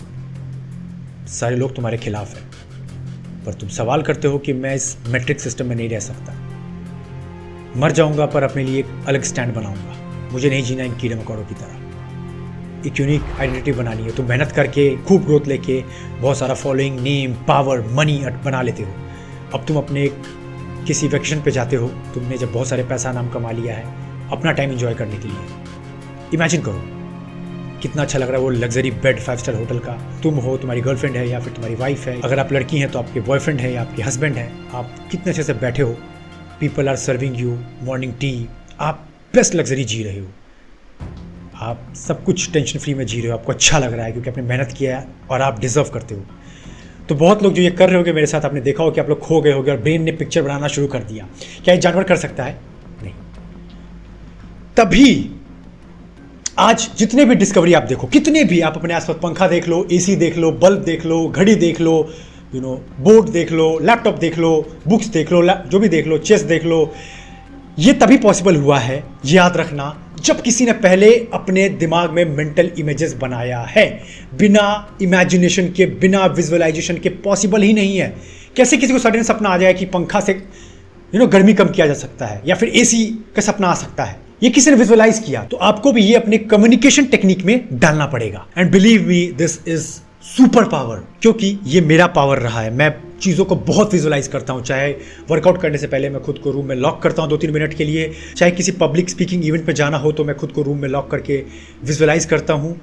सारे लोग तुम्हारे खिलाफ हैं, पर तुम सवाल करते हो कि मैं इस मैट्रिक सिस्टम में नहीं रह सकता, मर जाऊंगा पर अपने लिए एक अलग स्टैंड बनाऊंगा, मुझे नहीं जीना इन कीड़े मकोड़ों की तरह। एक यूनिक आइडेंटिटी बनानी है। तुम मेहनत करके, खूब ग्रोथ लेके, बहुत सारा फॉलोइंग, नेम, पावर, मनी बना लेते हो। अब तुम अपने किसी वैकेशन पे जाते हो, तुमने जब बहुत सारे पैसा नाम कमा लिया है अपना टाइम एंजॉय करने के लिए। इमेजिन करो कितना अच्छा लग रहा है वो लग्जरी बेड 5 स्टार होटल का। तुम हो, तुम्हारी गर्लफ्रेंड है या फिर तुम्हारी वाइफ है, अगर आप लड़की हैं तो आपके बॉयफ्रेंड है या आपके हस्बैंड है, आप कितने अच्छे से बैठे हो, people are serving you morning tea, आप बेस्ट लग्जरी जी रहे हो, आप सब कुछ टेंशन फ्री में जी रहे हो, आपको अच्छा लग रहा है क्योंकि आपने मेहनत किया है और आप डिजर्व करते हो। तो बहुत लोग जो ये कर रहे होगे मेरे साथ, आपने देखा हो कि आप लोग खो गए होगे और ब्रेन ने पिक्चर बनाना शुरू कर दिया। क्या एक जानवर कर सकता है? नहीं। तभी आज जितने भी डिस्कवरी आप देखो, कितने भी आप अपने आसपास, पंखा देख लो, एसी देख लो, बल्ब देख लो, घड़ी देख लो, बोर्ड देख लो, लैपटॉप देख लो, बुक्स देख लो, जो भी देख लो, चेस देख लो, ये तभी पॉसिबल हुआ है, याद रखना, जब किसी ने पहले अपने दिमाग में मेंटल इमेजेस बनाया है। बिना इमेजिनेशन के, बिना विजुअलाइजेशन के पॉसिबल ही नहीं है। कैसे किसी को सडन सपना आ जाए कि पंखा से गर्मी कम किया जा सकता है, या फिर एसी का सपना आ सकता है? ये किसी ने विजुअलाइज किया। तो आपको भी ये अपने कम्युनिकेशन टेक्निक में डालना पड़ेगा। And believe me, this is super power, क्योंकि ये मेरा पावर रहा है। मैं चीज़ों को बहुत विजुअलाइज करता हूँ। चाहे वर्कआउट करने से पहले मैं खुद को रूम में लॉक करता हूँ 2-3 मिनट के लिए, चाहे किसी पब्लिक स्पीकिंग इवेंट पे जाना हो तो मैं खुद को रूम में लॉक करके विजुअलाइज करता हूँ।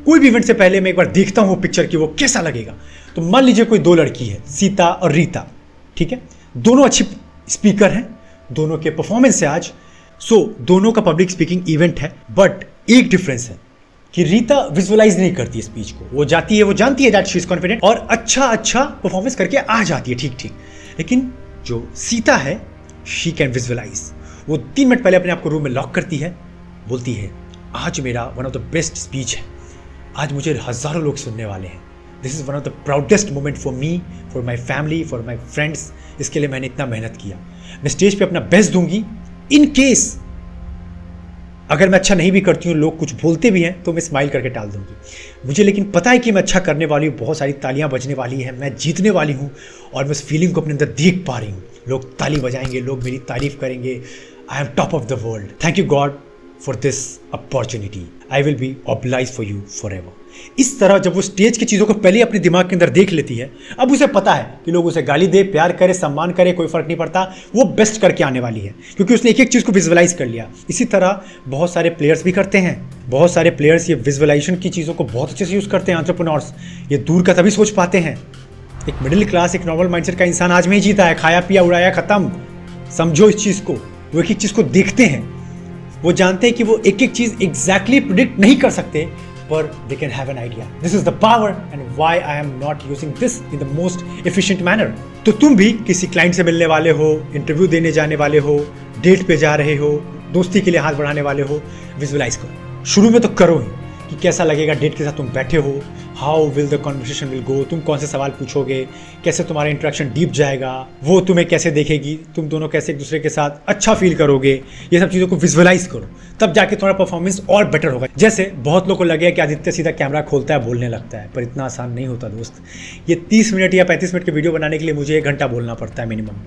कोई भी इवेंट से पहले मैं एक बार देखता हूँ पिक्चर की वो कैसा लगेगा। तो मान लीजिए कोई 2 लड़की है, सीता और रीता, ठीक है, दोनों अच्छी स्पीकर हैं, दोनों के परफॉर्मेंस है आज, दोनों का पब्लिक स्पीकिंग इवेंट है, बट एक डिफरेंस है कि रीता विजुअलाइज नहीं करती स्पीच को। वो जाती है, वो जानती है दैट शी इज कॉन्फिडेंट और अच्छा परफॉर्मेंस करके आ जाती है ठीक। लेकिन जो सीता है शी कैन विजुअलाइज। वो 3 मिनट पहले अपने आप को रूम में लॉक करती है, बोलती है आज मेरा one of the best speech है, आज मुझे हज़ारों लोग सुनने वाले हैं, this is one of the proudest moment for me, for my family, for my friends, इसके लिए मैंने इतना मेहनत किया, मैं स्टेज पे अपना बेस्ट दूंगी। इन केस अगर मैं अच्छा नहीं भी करती हूँ, लोग कुछ बोलते भी हैं तो मैं स्माइल करके टाल दूंगी। मुझे लेकिन पता है कि मैं अच्छा करने वाली हूँ, बहुत सारी तालियां बजने वाली हैं, मैं जीतने वाली हूँ और मैं उस फीलिंग को अपने अंदर देख पा रही हूँ। लोग ताली बजाएंगे, लोग मेरी तारीफ करेंगे, I am top of the world, thank you God for this opportunity, I will be oblige for you forever. इस तरह जब वो स्टेज की चीज़ों को पहले अपने दिमाग के अंदर देख लेती है, अब उसे पता है कि लोग उसे गाली दे, प्यार करे, सम्मान करे, कोई फर्क नहीं पड़ता, वो बेस्ट करके आने वाली है क्योंकि उसने एक एक चीज़ को विजुअलाइज कर लिया। इसी तरह बहुत सारे प्लेयर्स भी करते हैं, बहुत सारे प्लेयर्स ये विजुअलाइजेशन की चीज़ों को बहुत अच्छे से यूज़ करते हैं। एंटरप्रेन्योर्स ये दूर का तभी सोच पाते हैं। एक मिडिल क्लास, एक नॉर्मल माइंडसेट का इंसान आज में ही जीता है, खाया पिया उड़ाया खत्म। समझो इस चीज़ को, वो एक एक चीज़ को देखते हैं, वो जानते हैं कि वो एक एक चीज़ एग्जैक्टली प्रिडिक्ट नहीं कर सकते, but they can have an idea. This is the power and why I am not using this in the most efficient manner. तो तुम भी किसी क्लाइंट से मिलने वाले हो, इंटरव्यू देने जाने वाले हो, डेट पे जा रहे हो, दोस्ती के लिए हाथ बढ़ाने वाले हो, विजुअलाइज करो। शुरू में तो करो ही कि कैसा लगेगा डेट के साथ तुम बैठे हो, how will the conversation will go, तुम कौन से सवाल पूछोगे, कैसे तुम्हारा इंटरेक्शन डीप जाएगा, वो तुम्हें कैसे देखेगी, तुम दोनों कैसे एक दूसरे के साथ अच्छा फील करोगे, ये सब चीज़ों को विजुअलाइज करो, तब जाके तुम्हारा परफॉर्मेंस और बेटर होगा। जैसे बहुत लोग को लगे कि आदित्य सीधा कैमरा खोलता है, बोलने लगता है, पर इतना आसान नहीं होता दोस्त। ये 30 मिनट या 35 मिनट की वीडियो बनाने के लिए मुझे 1 घंटा बोलना पड़ता है मिनिमम,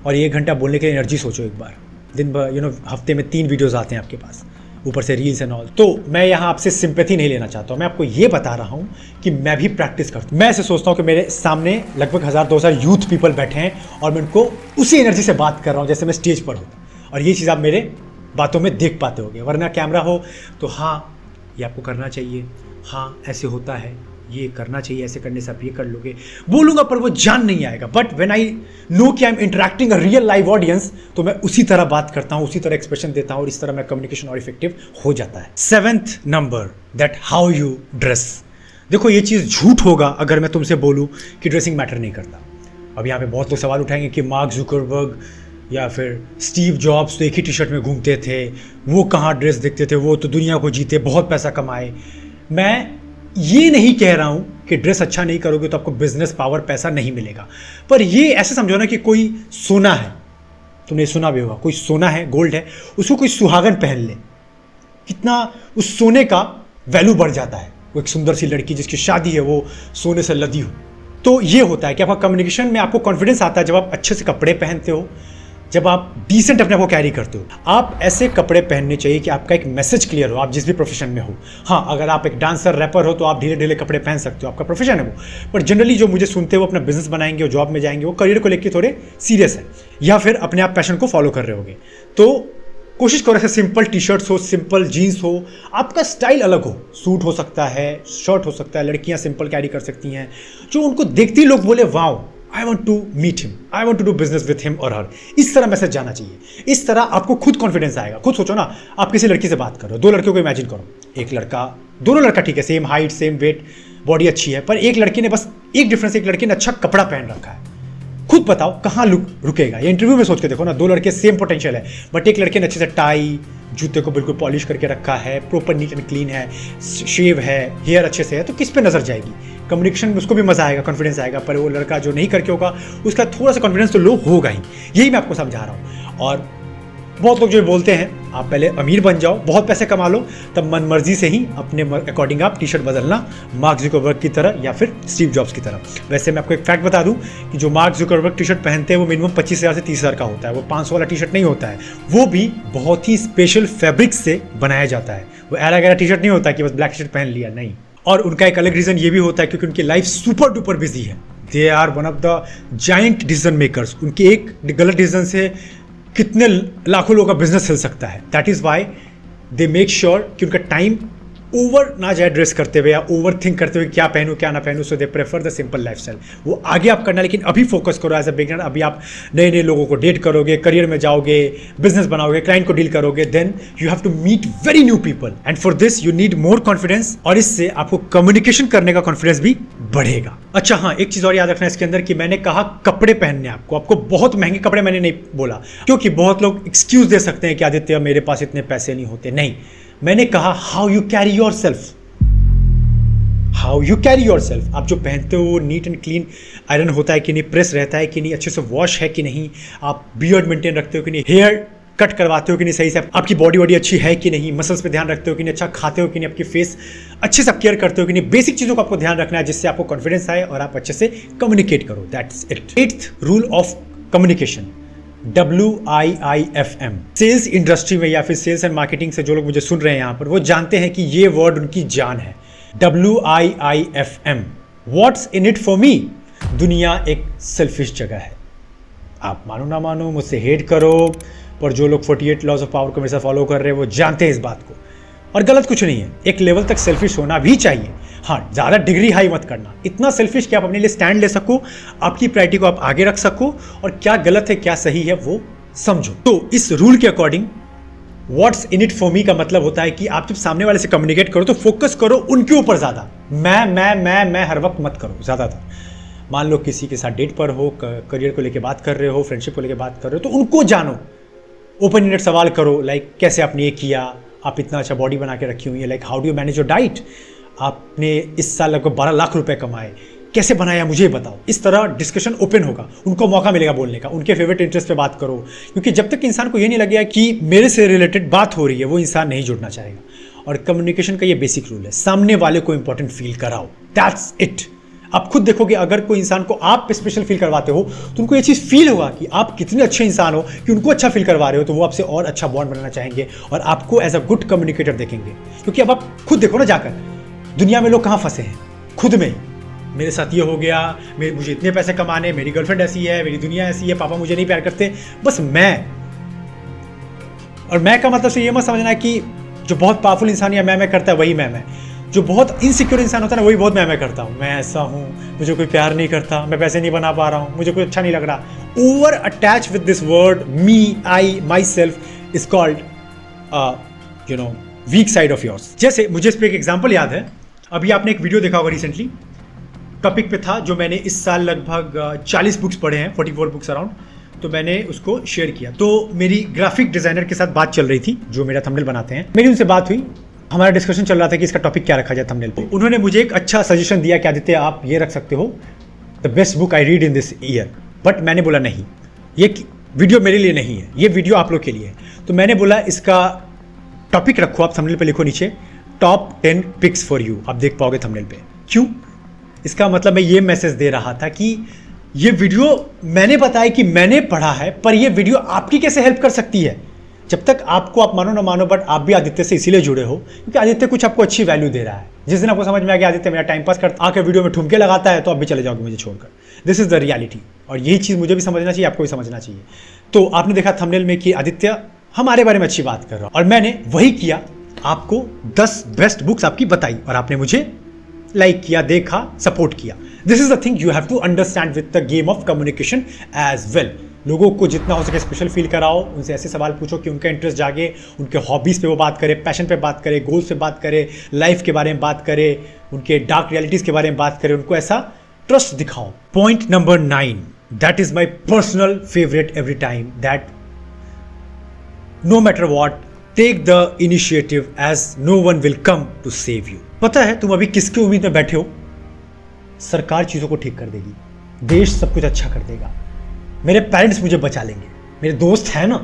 और ये 1 घंटा बोलने के लिए एनर्जी सोचो एक बार। दिन भर हफ्ते में 3 वीडियोज़ आते हैं आपके पास, ऊपर से रील्स एंड ऑल। तो मैं यहाँ आपसे सिंपैथी नहीं लेना चाहता हूँ, मैं आपको ये बता रहा हूँ कि मैं भी प्रैक्टिस करता हूँ। मैं ऐसे सोचता हूँ कि मेरे सामने लगभग 1000-2000 यूथ पीपल बैठे हैं और मैं उनको उसी एनर्जी से बात कर रहा हूँ जैसे मैं स्टेज पर हूँ, और ये चीज़ आप मेरे बातों में देख पाते होगे। वरना कैमरा हो तो हाँ ये आपको करना चाहिए, हाँ ऐसे होता है, ये करना चाहिए, ऐसे करने से आप ये कर लोगे, बोलूँगा पर वो जान नहीं आएगा। बट व्हेन आई नो कि I am interacting a real live audience, तो मैं उसी तरह बात करता हूँ, उसी तरह एक्सप्रेशन देता हूँ, और इस तरह मैं कम्युनिकेशन और इफेक्टिव हो जाता है। 7th number, that how you dress. देखो ये चीज़ झूठ होगा अगर मैं तुमसे बोलूँ कि ड्रेसिंग मैटर नहीं करता। अब यहाँ पे बहुत लोग सवाल उठाएंगे कि मार्क जुकरबर्ग या फिर स्टीव जॉब्स तो एक ही टी शर्ट में घूमते थे, वो कहाँ ड्रेस देखते थे, वो तो दुनिया को जीते, बहुत पैसा कमाए। मैं ये नहीं कह रहा हूँ कि ड्रेस अच्छा नहीं करोगे तो आपको बिजनेस पावर, पैसा नहीं मिलेगा, पर ये ऐसे समझो ना कि कोई सोना है, तुमने सुना भी होगा, कोई सोना है, गोल्ड है, उसको कोई सुहागन पहन ले, कितना उस सोने का वैल्यू बढ़ जाता है। वो एक सुंदर सी लड़की जिसकी शादी है वो सोने से लदी हो। तो ये होता है कि आपका कम्युनिकेशन में आपको कॉन्फिडेंस आता है जब आप अच्छे से कपड़े पहनते हो, जब आप डिसेंट अपने आप को कैरी करते हो। आप ऐसे कपड़े पहनने चाहिए कि आपका एक मैसेज क्लियर हो, आप जिस भी प्रोफेशन में हो। हाँ, अगर आप एक डांसर, रैपर हो तो आप ढीले ढीले कपड़े पहन सकते हो, आपका प्रोफेशन है वो। पर जनरली जो मुझे सुनते हो वो अपना बिजनेस बनाएंगे, वो जॉब में जाएंगे, वो करियर को लेकर थोड़े सीरियस है, या फिर अपने आप पैशन को फॉलो कर रहे होगे। तो कोशिश करो ऐसे सिंपल टी शर्ट्स हो, सिंपल जीन्स हो, आपका स्टाइल अलग हो, सूट हो सकता है, शर्ट हो सकता है, लड़कियां सिंपल कैरी कर सकती हैं, जो उनको देखती लोग बोले wow I want to meet him, I want to do business with him और हर। इस तरह मैसेज जाना चाहिए। इस तरह आपको खुद कॉन्फिडेंस आएगा। खुद सोचो ना, आप किसी लड़की से बात कर रहे हो, 2 लड़कियों को इमेजिन करो, एक लड़का, दोनों लड़का ठीक है, same height, same weight, body अच्छी है, पर एक लड़की ने बस एक डिफरेंस, एक लड़की ने अच्छा कपड़ा पहन रखा है। खुद बताओ कहाँ रुकेगा। ये इंटरव्यू में सोच के देखो ना, 2 लड़के सेम पोटेंशियल है, बट एक लड़के ने अच्छे से टाई, जूते को बिल्कुल पॉलिश करके रखा है, प्रॉपर नीट एंड क्लीन है, शेव है, हेयर अच्छे से है, तो किस पे नजर जाएगी? कम्युनिकेशन में उसको भी मजा आएगा, कॉन्फिडेंस आएगा। पर वो लड़का जो नहीं करके होगा उसका थोड़ा सा कॉन्फिडेंस तो लो होगा ही। यही मैं आपको समझा रहा हूँ। और बहुत लोग जो बोलते हैं आप पहले अमीर बन जाओ, बहुत पैसे कमा लो, तब मन मर्जी से ही अपने अकॉर्डिंग आप टी शर्ट बदलना, मार्क जुकरबर्ग की तरह या फिर स्टीव जॉब्स की तरह। वैसे मैं आपको एक फैक्ट बता दूं कि जो मार्क जुकरबर्ग टी शर्ट पहनते हैं वो मिनिमम 25,000 से 30,000 का होता है। वो 500 वाला टी शर्ट नहीं होता है, वो भी बहुत ही स्पेशल फैब्रिक्स से बनाया जाता है। वो एरा गैरा टी शर्ट नहीं होता कि बस ब्लैक टी शर्ट पहन लिया, नहीं। और उनका एक अलग रीज़न ये भी होता है क्योंकि उनकी लाइफ सुपर डुपर बिजी है। They are one of the giant decision makers. उनके एक गलत डिसीजन से कितने लाखों लोगों का बिजनेस हिल सकता है। That is why they make sure कि उनका टाइम ओवर ना जाए ड्रेस करते हुए या ओवर थिंक करते हुए क्या पहनूं क्या ना पहनूं, so they prefer the simple lifestyle. वो आगे आप करना, लेकिन अभी फोकस करो एज अ बिगिनर। अभी आप नए नए लोगों को डेट करोगे, करियर में जाओगे, बिजनेस बनाओगे, क्लाइंट को डील करोगे, then you have to meet very new people and for this you need more confidence, और इससे आपको कम्युनिकेशन करने का कॉन्फिडेंस भी बढ़ेगा। अच्छा हाँ, एक चीज और याद रखना इसके अंदर कि मैंने कहा कपड़े पहनने, आपको बहुत महंगे कपड़े मैंने नहीं बोला, क्योंकि बहुत लोग एक्सक्यूज दे सकते हैं कि आदित्य मेरे पास इतने पैसे नहीं होते। नहीं, मैंने कहा how you carry your self, how you carry your self. आप जो पहनते हो वो नीट एंड क्लीन आयरन होता है कि नहीं, प्रेस रहता है कि नहीं, अच्छे से वॉश है कि नहीं, आप बियर्ड मेंटेन रखते हो कि नहीं, हेयर कट करवाते हो कि नहीं सही से, आपकी बॉडी अच्छी है कि नहीं, मसल्स पे ध्यान रखते हो कि नहीं, अच्छा खाते हो कि नहीं, आपकी फेस अच्छे से आप केयर करते हो कि नहीं। बेसिक चीज़ों को आपको ध्यान रखना है जिससे आपको कॉन्फिडेंस आए और आप अच्छे से कम्युनिकेट करो। That's it. 8th rule of communication, WIIFM। Sales industry में या फिर सेल्स एंड मार्केटिंग से जो लोग मुझे सुन रहे हैं यहाँ पर, वो जानते हैं कि ये वर्ड उनकी जान है। WIIFM, what's in it for me. दुनिया एक सेल्फिश जगह है, आप मानो ना मानो, मुझसे हेट करो, पर जो लोग 48 लॉज ऑफ पावर को मेरे साथ फॉलो कर रहे हैं वो जानते हैं इस बात को, और गलत कुछ नहीं है। एक लेवल तक सेल्फिश होना भी चाहिए, हाँ, ज़्यादा डिग्री हाई मत करना, इतना सेल्फिश कि आप अपने लिए स्टैंड ले सको, आपकी प्रायोरिटी को आप आगे रख सको, और क्या गलत है क्या सही है वो समझो। तो इस रूल के according what's in it for me का मतलब होता है कि आप जब सामने वाले से कम्युनिकेट करो तो फोकस करो उनके ऊपर ज़्यादा। मैं हर वक्त मत करो ज़्यादातर। मान लो किसी के साथ डेट पर हो, करियर को लेकर बात कर रहे हो, फ्रेंडशिप को लेकर बात कर रहे हो, तो उनको जानो, ओपन एंडेड सवाल करो, लाइक कैसे आपने ये किया, आप इतना अच्छा बॉडी बना के रखी हुई है, like how do you manage your diet, आपने इस साल लगभग 12 लाख रुपए कमाए, कैसे बनाया मुझे बताओ। इस तरह डिस्कशन ओपन होगा, उनको मौका मिलेगा बोलने का, उनके फेवरेट इंटरेस्ट पे बात करो, क्योंकि जब तक इंसान को ये नहीं लगेगा कि मेरे से रिलेटेड बात हो रही है, वो इंसान नहीं जुड़ना चाहेगा। और कम्युनिकेशन का ये बेसिक रूल है, सामने वाले को इंपॉर्टेंट फील कराओ, दैट्स इट। आप खुद देखोगे, अगर कोई इंसान को आप स्पेशल फील करवाते हो तो उनको ये चीज़ फील होगा कि आप कितने अच्छे इंसान हो कि उनको अच्छा फील करवा रहे हो, तो वो आपसे और अच्छा बॉन्ड बनाना चाहेंगे और आपको एज अ गुड कम्युनिकेटर देखेंगे। क्योंकि अब आप खुद देखो ना, जाकर दुनिया में लोग कहाँ फंसे हैं, खुद में। मेरे साथ ये हो गया, मुझे इतने पैसे कमाने, मेरी गर्लफ्रेंड ऐसी है, मेरी दुनिया ऐसी है, पापा मुझे नहीं प्यार करते, बस मैं। और मैं का मतलब से ये मत समझना है कि जो बहुत पावरफुल इंसान या मैं करता है वही मैं। जो बहुत इनसिक्योर इंसान होता है ना, वही बहुत मैं करता हूँ, मैं ऐसा हूँ, मुझे कोई प्यार नहीं करता, मैं पैसे नहीं बना पा रहा हूँ, मुझे कोई अच्छा नहीं लग रहा। Over attach with this word me, I, my self is called week side of yours. जैसे मुझे इस पर एक एग्जाम्पल याद है, अभी आपने एक वीडियो देखा होगा रिसेंटली, टॉपिक पे था जो मैंने इस साल लगभग 40 बुक्स पढ़े हैं, 44 बुक्स अराउंड, तो मैंने उसको शेयर किया। तो मेरी ग्राफिक डिजाइनर के साथ बात चल रही थी जो मेरा थंबनेल बनाते हैं, मेरी उनसे बात हुई, हमारा डिस्कशन चल रहा था कि इसका टॉपिक क्या रखा जाए थंबनेल पे। उन्होंने मुझे एक अच्छा सजेशन दिया कि आदित्य आप ये रख सकते हो, the best book I read in this year. But मैंने बोला नहीं, ये वीडियो मेरे लिए नहीं है, ये वीडियो आप लोग के लिए है। तो मैंने बोला इसका टॉपिक रखो, आप थंबनेल पे लिखो नीचे टॉप 10 पिक्स फॉर यू, आप देख पाओगे थंबनेल पे। क्यों? इसका मतलब मैं ये मैसेज दे रहा था कि ये वीडियो मैंने बताया कि मैंने पढ़ा है, पर ये वीडियो आपकी कैसे हेल्प कर सकती है। जब तक आपको, आप मानो ना मानो, बट आप भी आदित्य से इसीलिए जुड़े हो क्योंकि आदित्य कुछ आपको अच्छी वैल्यू दे रहा है। जिस दिन आपको समझ में आ गया आदित्य मेरा टाइम पास करता, आके वीडियो में ठुमके लगाता है, तो आप भी चले जाओगे मुझे छोड़कर। दिस इज द रियलिटी, और यही चीज़ मुझे भी समझना चाहिए, आपको भी समझना चाहिए। तो आपने देखा थंबनेल में कि आदित्य हमारे बारे में अच्छी बात कर रहा है, और मैंने वही किया, आपको 10 बेस्ट बुक्स आपकी बताई और आपने मुझे लाइक किया, देखा, सपोर्ट किया। This is the thing you have to understand with the game of communication as well. लोगों को जितना हो सके स्पेशल फील कराओ, उनसे ऐसे सवाल पूछो कि उनका इंटरेस्ट जागे, उनके हॉबीज़ पे वो बात करे, पैशन पे बात करे, गोल्स पे बात करे, लाइफ के बारे में बात करे, उनके डार्क रियलिटीज़ के बारे में बात करे, उनको ऐसा ट्रस्ट दिखाओ। Point number 9, that is my personal favourite every time, that no matter what take the initiative as no one will come to save you. पता है तुम अभी किसकी उम्मीद में बैठे हो? सरकार चीज़ों को ठीक कर देगी, देश सब कुछ अच्छा कर देगा, मेरे पेरेंट्स मुझे बचा लेंगे, मेरे दोस्त है ना,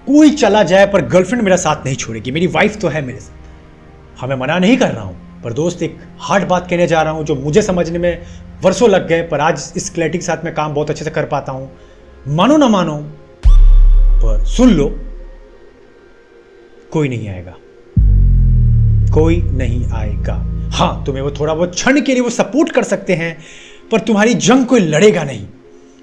कोई चला जाए पर गर्लफ्रेंड मेरा साथ नहीं छोड़ेगी, मेरी वाइफ तो है मेरे साथ। हाँ, मैं मना नहीं कर रहा हूँ, पर दोस्त एक हार्ड बात कहने जा रहा हूँ जो मुझे समझने में वर्षों लग गए, पर आज इस क्लैरिटी के साथ मैं काम बहुत अच्छे से कर पाता हूँ। मानो ना मानो, पर सुन लो, कोई नहीं आएगा, कोई नहीं आएगा। हाँ, तुम्हें वो थोड़ा बहुत क्षण के लिए वो सपोर्ट कर सकते हैं, पर तुम्हारी जंग कोई लड़ेगा नहीं।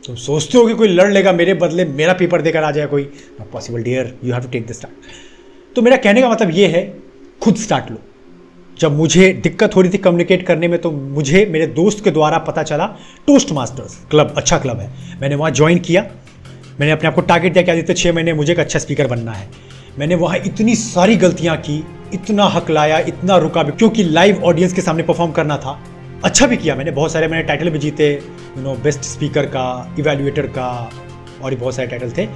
तुम सोचते हो कि कोई लड़ लेगा मेरे बदले, मेरा पेपर देकर आ जाए कोई, not possible dear, you have to take the start. तो मेरा कहने का मतलब ये है, खुद स्टार्ट लो। जब मुझे दिक्कत हो रही थी कम्युनिकेट करने में, तो मुझे मेरे दोस्त के द्वारा पता चला टोस्ट मास्टर्स क्लब अच्छा क्लब है। मैंने वहाँ ज्वाइन किया। मैंने अपने आप को टारगेट दिया कि आदित्य 6 महीने मुझे एक अच्छा स्पीकर बनना है। मैंने वहाँ इतनी सारी गलतियाँ की, इतना हकलाया, इतना रुका भी, क्योंकि लाइव ऑडियंस के सामने परफॉर्म करना था। अच्छा भी किया मैंने, बहुत सारे मैंने टाइटल भी जीते, बेस्ट स्पीकर का, इवैल्यूएटर का, और भी बहुत सारे टाइटल थे।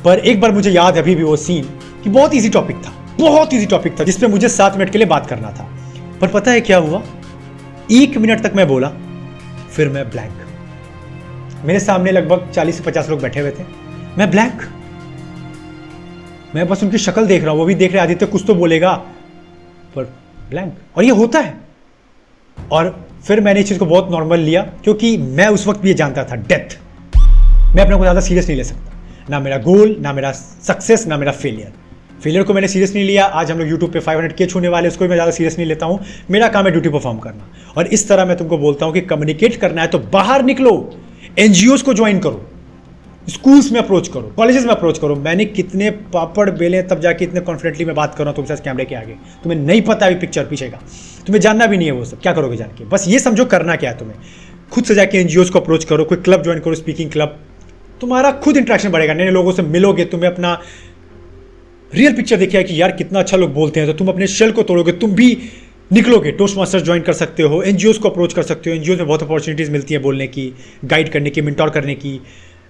पर एक बार मुझे याद है अभी भी वो सीन कि बहुत ईजी टॉपिक था, बहुत ईजी टॉपिक था, जिसपे मुझे 7 मिनट के लिए बात करना था। पर पता है क्या हुआ? 1 मिनट तक मैं बोला, फिर मैं ब्लैंक। मेरे सामने लगभग 40 से 50 लोग बैठे हुए थे, मैं ब्लैंक। मैं बस उनकी शक्ल देख रहा हूं, वो भी देख रहे आदित्य कुछ तो बोलेगा, पर ब्लैंक। और ये होता है। और फिर मैंने इस चीज को बहुत नॉर्मल लिया, क्योंकि मैं उस वक्त भी ये जानता था, डेथ। मैं अपने को ज़्यादा सीरियस नहीं ले सकता, ना मेरा गोल, ना मेरा सक्सेस, ना मेरा फेलियर को मैंने सीरियस नहीं लिया। आज हम लोग यूट्यूब पे 500K छूने वाले, उसको भी मैं ज़्यादा सीरियस नहीं लेता हूँ। मेरा काम है ड्यूटी परफॉर्म करना। और इस तरह मैं तुमको बोलता हूँ कि कम्युनिकेट करना है तो बाहर निकलो, NGOs को ज्वाइन करो, स्कूल्स में अप्रोच करो, कॉलेजेस में अप्रोच करो। मैंने कितने पापड़ बेले तब जाके इतने कॉन्फिडेंटली मैं बात कर रहा हूँ तुमसे कैमरे के आगे। तुम्हें नहीं पता अभी पिक्चर पीछे का, तुम्हें जानना भी नहीं है वो सब, क्या करोगे जान के? बस ये समझो करना क्या है तुम्हें। खुद से जाके NGOs को अप्रोच करो, कोई क्लब ज्वाइन करो, स्पीकिंग क्लब। तुम्हारा खुद इंट्रैक्शन बढ़ेगा, नए लोगों से मिलोगे, तुम्हें अपना रियल पिक्चर देखिए कि यार कितना अच्छा लोग बोलते हैं, तो तुम अपने शेल को तोड़ोगे, तुम भी निकलोगे। टोस्ट मास्टर्स ज्वाइन कर सकते हो, NGOs को अप्रोच कर सकते हो। NGOs में बहुत अपॉर्चुनिटीज़ मिलती है बोलने की, गाइड करने की, मेंटोर करने की।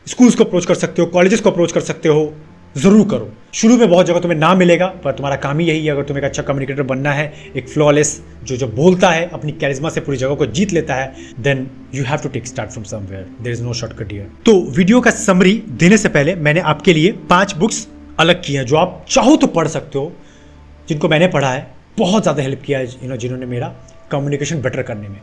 स्कूल्स को अप्रोच कर सकते हो, कॉलेजेस को अप्रोच कर सकते हो। ज़रूर करो। शुरू में बहुत जगह तुम्हें ना मिलेगा, पर तुम्हारा काम ही यही है। अगर तुम्हें एक अच्छा कम्युनिकेटर बनना है, एक फ्लॉलेस जो बोलता है, अपनी कैरिज्मा से पूरी जगह को जीत लेता है, then you have to take start from somewhere. There is no shortcut here. तो वीडियो का समरी देने से पहले मैंने आपके लिए 5 बुक्स अलग की हैं, जो आप चाहो तो पढ़ सकते हो, जिनको मैंने पढ़ा है, बहुत ज़्यादा हेल्प किया है, जिन्होंने मेरा कम्युनिकेशन बेटर करने में।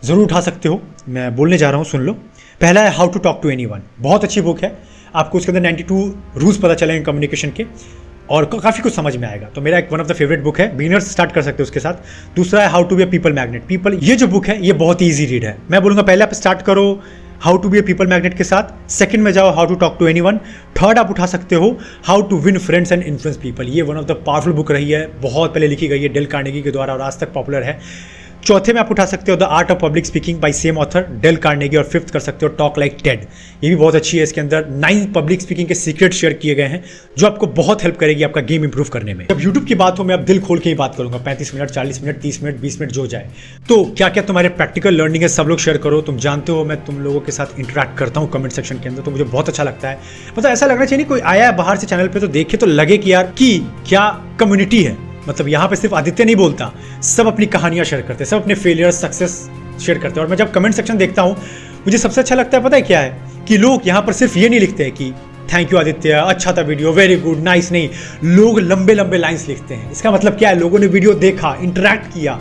ज़रूर उठा सकते हो, मैं बोलने जा रहा हूँ, सुन लो। पहला है how to talk to anyone, बहुत अच्छी बुक है। आपको उसके अंदर 92 रूल्स पता चलेंगे कम्युनिकेशन के, और काफ़ी कुछ समझ में आएगा। तो मेरा एक one of the favourite book है, बिगिनर्स स्टार्ट कर सकते हो उसके साथ। दूसरा है how to be a people magnet. ये जो बुक है ये बहुत ईजी रीड है। मैं बोलूँगा पहले आप स्टार्ट करो how to be a people magnet के साथ, सेकंड में जाओ how to talk to anyone, third आप उठा सकते हो how to win friends and influence people. ये one of the powerful book रही है, बहुत पहले लिखी गई है डेल कार्नेगी के द्वारा और आज तक पॉपुलर है। चौथे में आप उठा सकते हो the art of public speaking by same author Dale Carnegie, और फिफ्थ कर सकते हो टॉक लाइक टेड। ये भी बहुत अच्छी है, इसके अंदर 9 पब्लिक स्पीकिंग के सीक्रेट शेयर किए गए हैं, जो आपको बहुत हेल्प करेगी आपका गेम इंप्रूव करने में। जब यूट्यूब की बात हो, मैं अब दिल खोल के ही बात करूंगा, 35 मिनट, 40 मिनट, 30 मिनट, 20 मिनट जो जाए। तो क्या क्या तुम्हारे प्रैक्टिकल लर्निंग है, सब लोग शेयर करो। तुम जानते हो मैं तुम लोगों के साथ इंटरेक्ट करता हूँ कमेंट सेक्शन के अंदर, तो मुझे बहुत अच्छा लगता है। मतलब ऐसा लगना चाहिए कोई आया है बाहर से चैनल पे तो देखे तो लगे कि यार कि क्या कम्युनिटी है। मतलब यहाँ पे सिर्फ आदित्य नहीं बोलता, सब अपनी कहानियां शेयर करते हैं, सब अपने फेलियर सक्सेस शेयर करते हैं। और मैं जब कमेंट सेक्शन देखता हूँ, मुझे सबसे अच्छा लगता है पता है क्या है, कि लोग यहाँ पर सिर्फ ये नहीं लिखते हैं कि थैंक यू आदित्य, अच्छा था वीडियो, वेरी गुड, नाइस, नहीं, लोग लंबे लंबे लाइन्स लिखते हैं। इसका मतलब क्या है, लोगों ने वीडियो देखा, इंटरेक्ट किया,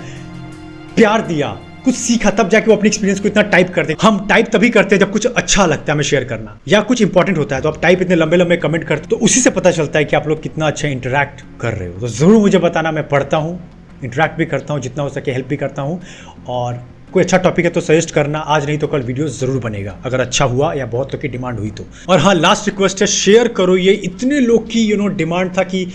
प्यार दिया, कुछ सीखा, तब जाके वो अपने एक्सपीरियंस को इतना टाइप करते हैं। हम टाइप तभी करते हैं जब कुछ अच्छा लगता है हमें शेयर करना, या कुछ इंपॉर्टेंट होता है, तो आप टाइप इतने लंबे लंबे कमेंट करते, तो उसी से पता चलता है कि आप लोग कितना अच्छा इंटरेक्ट कर रहे हो। तो जरूर मुझे बताना, मैं पढ़ता हूँ, इंटरेक्ट भी करता हूँ, जितना हो सके हेल्प भी करता हूँ। और कोई अच्छा टॉपिक है तो सजेस्ट करना, आज नहीं तो कल वीडियो जरूर बनेगा, अगर अच्छा हुआ या बहुत लोग की डिमांड हुई तो। और हाँ, लास्ट रिक्वेस्ट है, शेयर करो। ये इतने लोग की डिमांड था कि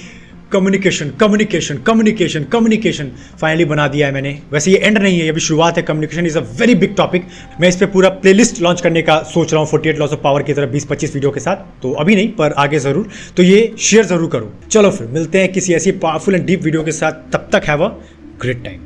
communication communication communication communication, finally बना दिया है मैंने। वैसे ये एंड नहीं है, ये भी शुरुआत है। Communication is a very big topic. मैं इस पे पूरा प्लेलिस्ट लॉन्च करने का सोच रहा हूँ 48 लॉस ऑफ पावर की तरफ 20-25 वीडियो के साथ, तो अभी नहीं पर आगे जरूर। तो ये शेयर जरूर करो। चलो फिर मिलते हैं किसी ऐसी पावरफुल एंड डीप वीडियो के साथ, तब तक हैव अ ग्रेट टाइम।